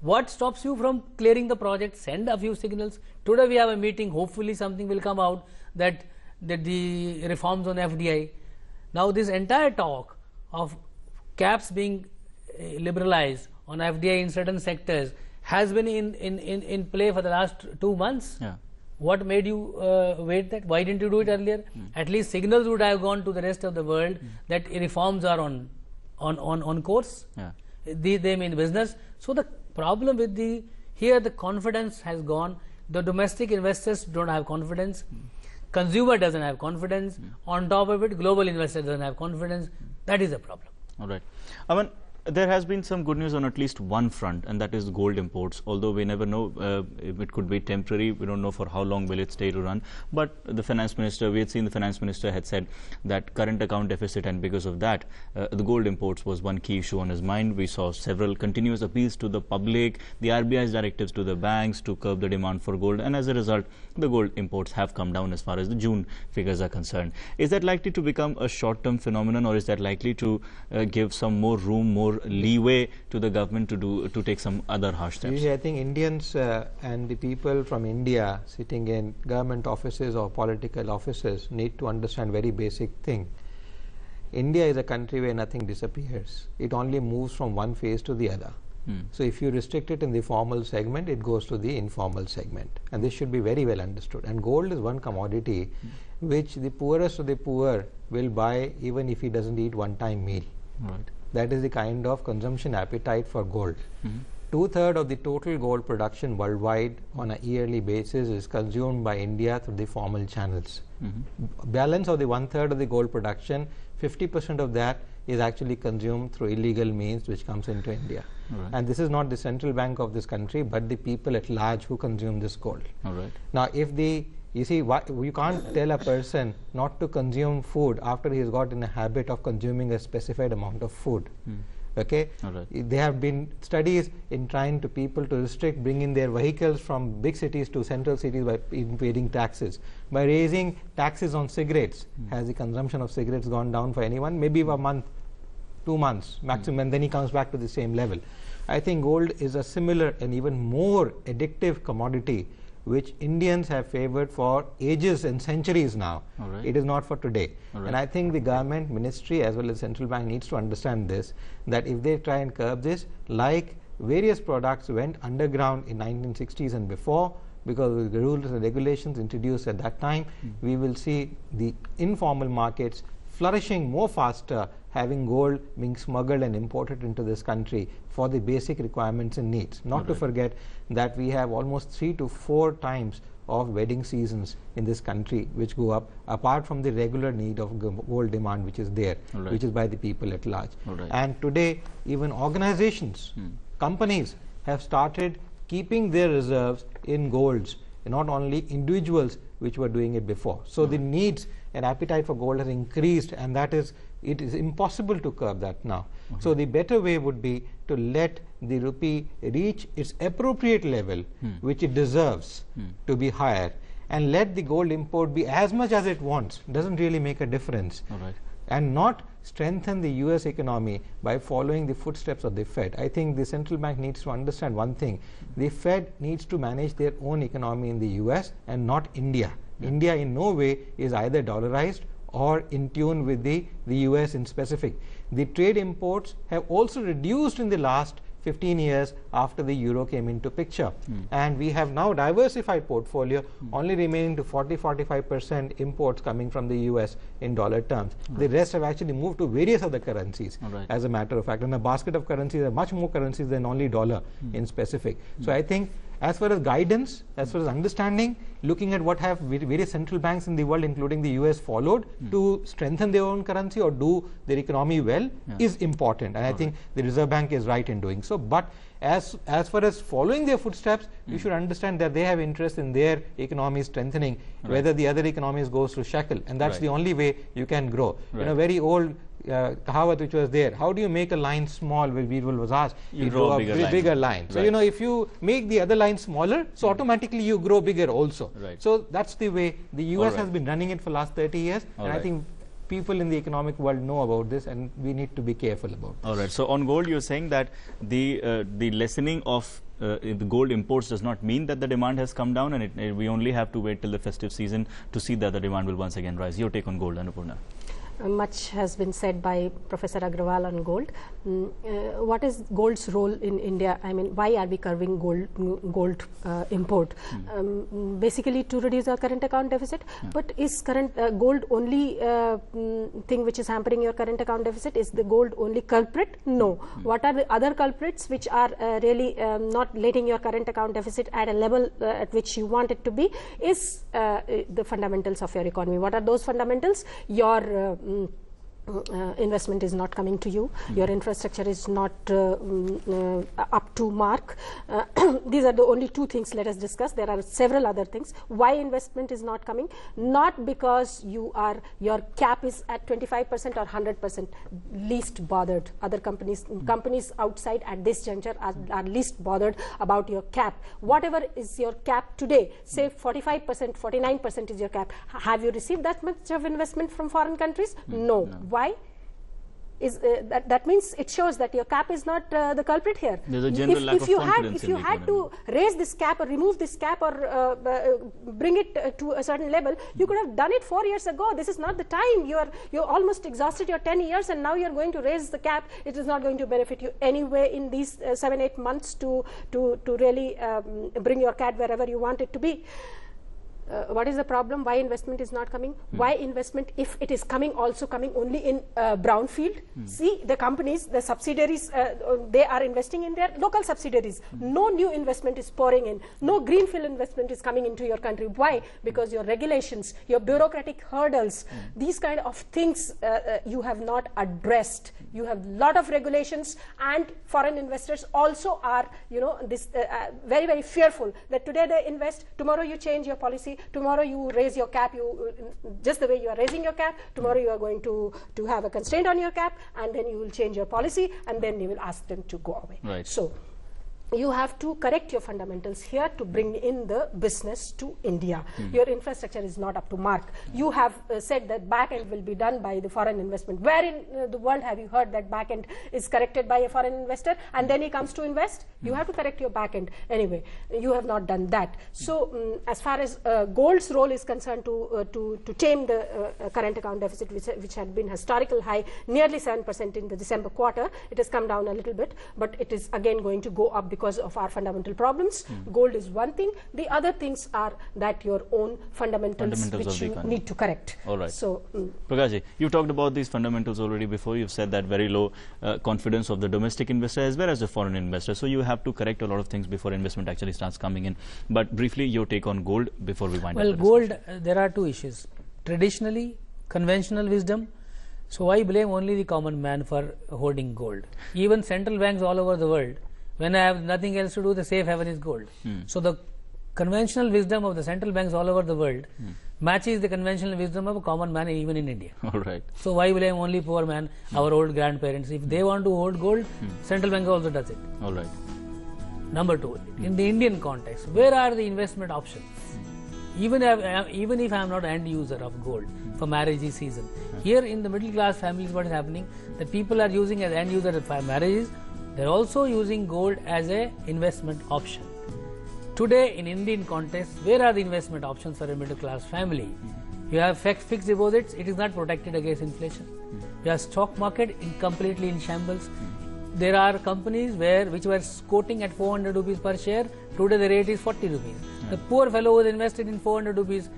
What stops you from clearing the project? Send a few signals. Today we have a meeting. Hopefully something will come out that the reforms on FDI. Now this entire talk of caps being liberalized on FDI in certain sectors has been in play for the last 2 months. What made you wait that? Why didn't you do it earlier? At least signals would have gone to the rest of the world that reforms are on course. They mean business. So the problem with here the confidence has gone. The domestic investors don't have confidence. Consumer doesn't have confidence. On top of it, global investor doesn't have confidence. That is a problem. All right. Aman, there has been some good news on at least one front, and that is gold imports. Although we never know if it could be temporary, we don't know for how long will it stay to run. But the finance minister, we had seen the finance minister had said that current account deficit, and because of that, the gold imports was one key issue on his mind. We saw several continuous appeals to the public, the RBI's directives to the banks to curb the demand for gold, and as a result, the gold imports have come down as far as the June figures are concerned. Is that likely to become a short-term phenomenon, or is that likely to give some more room, more leeway to the government to take some other harsh steps? Usually I think Indians and the people from India sitting in government offices or political offices need to understand very basic thing. India is a country where nothing disappears. It only moves from one phase to the other. So if you restrict it in the formal segment, it goes to the informal segment, and this should be very well understood. And gold is one commodity which the poorest of the poor will buy even if he doesn't eat one-time meal. That is the kind of consumption appetite for gold. 2/3 of the total gold production worldwide on a yearly basis is consumed by India through the formal channels. Balance of the 1/3 of the gold production, 50% of that is actually consumed through illegal means which comes into India. And this is not the central bank of this country, but the people at large who consume this gold. Now if you see, you can't tell a person not to consume food after he has got in a habit of consuming a specified amount of food. Okay, there have been studies in trying to people to restrict bringing their vehicles from big cities to central cities by paying taxes. By raising taxes on cigarettes, has the consumption of cigarettes gone down for anyone? Maybe a month, 2 months maximum, and then he comes back to the same level. I think gold is a similar and even more addictive commodity which Indians have favored for ages and centuries now. It is not for today. And I think the government, ministry as well as central bank needs to understand this, that if they try and curb this, like various products went underground in 1960s and before, because of the rules and regulations introduced at that time, we will see the informal markets flourishing more faster, having gold being smuggled and imported into this country for the basic requirements and needs. Not to forget that we have almost 3 to 4 times of wedding seasons in this country which go up, apart from the regular need of gold demand which is there, which is by the people at large. And today even organizations, companies have started keeping their reserves in golds, not only individuals which were doing it before. So the needs and appetite for gold has increased, and it is impossible to curb that now. So the better way would be to let the rupee reach its appropriate level which it deserves to be higher, and let the gold import be as much as it wants. Doesn't really make a difference. And not strengthen the US economy by following the footsteps of the Fed. I think the central bank needs to understand one thing: the Fed needs to manage their own economy in the US and not India. India in no way is either dollarized or in tune with the US in specific. The trade imports have also reduced in the last 15 years after the euro came into picture, and we have now diversified portfolio, only remaining to 40-45% imports coming from the US in dollar terms. The rest have actually moved to various other currencies, as a matter of fact, and a basket of currencies are much more currencies than only dollar in specific. So I think as far as guidance, as far as understanding, looking at what have various central banks in the world, including the US, followed to strengthen their own currency or do their economy well is important. And I think the Reserve Bank is right in doing so. But as far as following their footsteps, you should understand that they have interest in their economy strengthening, whether the other economies goes to shackle, and that's the only way you can grow. You know, very old Kahawat which was there, how do you make a line small? Well, Birbal was asked, you grow a bigger line. So, you know, if you make the other line smaller, so automatically you grow bigger also. So that's the way the US has been running it for last 30 years, and I think people in the economic world know about this, and we need to be careful about this. All right. So on gold, you're saying that the lessening of the gold imports does not mean that the demand has come down, and we only have to wait till the festive season to see that the demand will once again rise. Your take on gold, Annapurna? Much has been said by Professor Agarwal on gold. What is gold's role in India? I mean, why are we curbing gold import? Basically to reduce our current account deficit. But is current gold only thing which is hampering your current account deficit? Is the gold only culprit? No. What are the other culprits which are really not letting your current account deficit at a level at which you want it to be? Is the fundamentals of your economy. What are those fundamentals? Your investment is not coming to you, your infrastructure is not up to mark. These are the only two things let us discuss. There are several other things. Why investment is not coming? Not because your cap is at 25% or 100%, least bothered. Other companies outside at this juncture are least bothered about your cap. Whatever is your cap today, say 45%, 49% is your cap. Have you received that much of investment from foreign countries? No. Why? Is that means it shows that your cap is not the culprit here. There's a general lack of confidence. If you had to raise this cap or remove this cap or bring it to a certain level, you could have done it 4 years ago. This is not the time. You're almost exhausted your 10 years, and now you're going to raise the cap. It is not going to benefit you anyway in these 7-8 months to really bring your cap wherever you want it to be. What is the problem? Why investment is not coming? Why investment, if it is coming, also coming only in brownfield? See, the companies, the subsidiaries, they are investing in their local subsidiaries. No new investment is pouring in. No greenfield investment is coming into your country. Why? Because your regulations, your bureaucratic hurdles, these kind of things you have not addressed. You have lot of regulations, and foreign investors also are, this very, very fearful that today they invest, tomorrow you change your policy, tomorrow you raise your cap, just the way you are raising your cap, tomorrow you are going to have a constraint on your cap, and then you will change your policy, and then you will ask them to go away. Right. So you have to correct your fundamentals here to bring in the business to India. Your infrastructure is not up to mark. You have said that back end will be done by the foreign investment. Where in the world have you heard that back end is corrected by a foreign investor and then he comes to invest? You have to correct your back end. Anyway, you have not done that. So as far as gold's role is concerned to tame the current account deficit, which had been historical high, nearly 7% in the December quarter, it has come down a little bit, but it is again going to go up because of our fundamental problems. Gold is one thing. The other things are that your own fundamentals which you need to correct. All right. So, Prakash, you talked about these fundamentals already before. You've said that very low confidence of the domestic investor as well as the foreign investor. So you have to correct a lot of things before investment actually starts coming in. But briefly, your take on gold before we wind up. Well, gold, there are two issues. Traditionally, conventional wisdom. So why blame only the common man for hoarding gold? Even central banks all over the world, when I have nothing else to do, the safe haven is gold. So the conventional wisdom of the central banks all over the world matches the conventional wisdom of a common man even in India. All right. So why blame only poor man, our old grandparents? If they want to hold gold, central bank also does it. All right. Number two, in the Indian context, where are the investment options? Even if I am not an end user of gold for marriage season, here in the middle class families, what is happening? That people are using as end user for marriages. They are also using gold as a investment option. Today in Indian context, where are the investment options for a middle class family? You have fixed deposits, it is not protected against inflation. You have stock market completely in shambles. There are companies which were quoting at 400 rupees per share, today the rate is 40 rupees. The poor fellow who has invested in 400 rupees,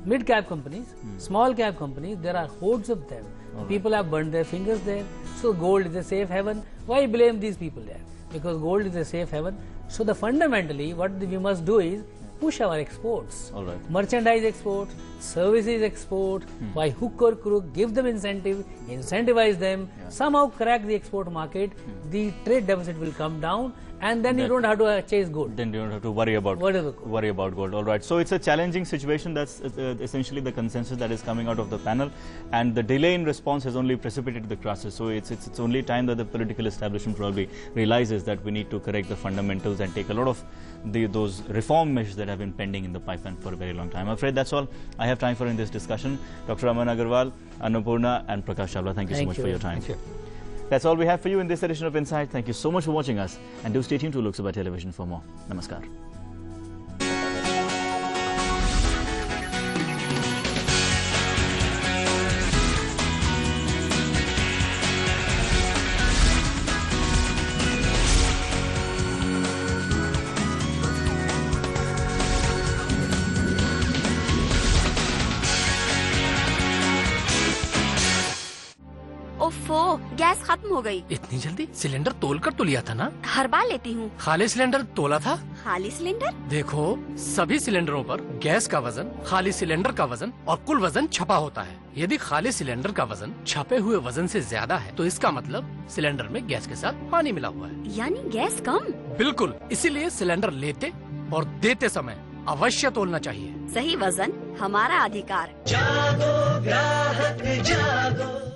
mid-cap companies, small-cap companies, there are hordes of them. People have burned their fingers there. So gold is a safe haven. Why blame these people there? Because gold is a safe haven. So fundamentally, what we must do is push our exports. All right. Merchandise export, services export, by hook or crook, give them incentive, incentivize them, somehow crack the export market, the trade deficit will come down, and then you don't have to chase gold. Then you don't have to worry about gold. All right. So it's a challenging situation. That's essentially the consensus that is coming out of the panel, and the delay in response has only precipitated the crisis. So it's only time that the political establishment probably realizes that we need to correct the fundamentals and take a lot of those reform measures that have been pending in the pipeline for a very long time. I'm afraid that's all I have time for in this discussion. Dr. Aman Agarwal, Annapurna, and Prakash Chawla, thank you so much for your time. Thank you. That's all we have for you in this edition of Insight. Thank you so much for watching us, and do stay tuned to Lok Sabha Television for more. Namaskar. ओफो, gas खत्म हो गई। इतनी जल्दी? Cylinder तोल कर तो लिया था ना? हर बार लेती हूँ। खाली सिलेंडर तोला था? खाली सिलेंडर? देखो, सभी सिलेंडरों पर गैस का वजन, खाली सिलेंडर का वजन और कुल वजन छपा होता है। यदि खाली सिलेंडर का वजन छपे हुए वजन से ज्यादा है, तो इसका मतलब सिलेंडर में गैस के साथ पानी मिला हुआ है। यानी गैस कम? बिल्कुल, इसीलिए सिलेंडर लेते और देते समय अवश्य तोलना चाहिए। सही वजन हमारा अधिकार। जागो ग्राहक जागो।